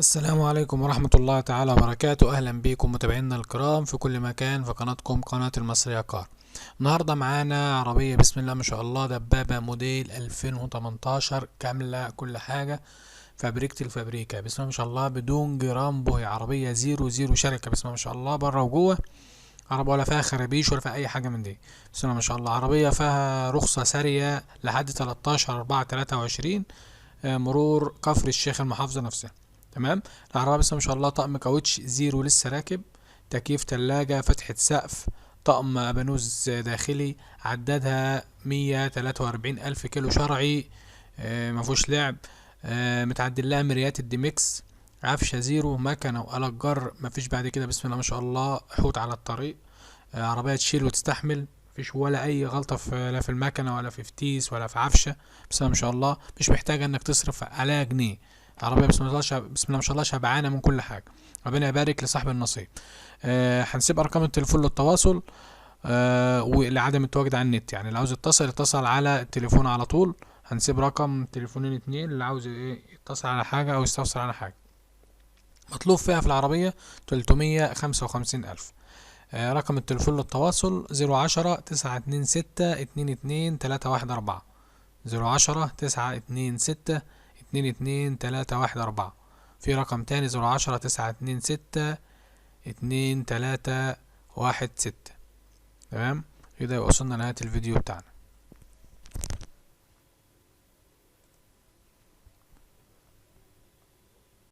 السلام عليكم ورحمة الله تعالى وبركاته. أهلا بكم متابعينا الكرام في كل مكان في قناتكم قناة المصرية كار. النهاردة معانا عربية بسم الله ما شاء الله، دبابة موديل 2018 كاملة كل حاجة، فابريكة الفابريكا بسم الله ما شاء الله، بدون جرام بوهي. عربية زيرو شركة بسم الله ما شاء الله، بره وجوه. عربية ولا فيها خرابيش ولا فيها أي حاجة من دي، بسم الله ما شاء الله. عربية فيها رخصة سارية لحد 13/4/23، مرور كفر الشيخ المحافظة نفسها. تمام. العربية بسم الله ما شاء الله، طقم كاوتش زيرو لسه راكب، تكييف تلاجة، فتحة سقف، طقم ابانوز داخلي، عدادها 143,000 كيلو شرعي، مفهوش لعب، متعدل لها مرايات الديمكس، عفشة زيرو، مكنة وآلة جر، مفيش بعد كده بسم الله ما شاء الله حوت على الطريق. عربية تشيل وتستحمل، مفيش ولا أي غلطة في لا في المكنة ولا في فتيس ولا في عفشة، بسم الله ما شاء الله. مش محتاجة إنك تصرف عليها جنيه. عربية بسم الله بسم الله ما شاء الله شبعانة من كل حاجة. ربنا يبارك لصاحب النصيب. هنسيب أرقام التليفون للتواصل ولعدم التواجد على النت، يعني اللي عاوز يتصل على التليفون على طول. هنسيب رقم تليفونين اتنين اللي عاوز يتصل على حاجة أو يستفسر على حاجة. مطلوب فيها في العربية 355,000. رقم التليفون للتواصل 010-926-22-314، 010-926-22-314. في رقم تاني 010-926-2316. تمام كده، وصلنا لنهاية الفيديو بتاعنا.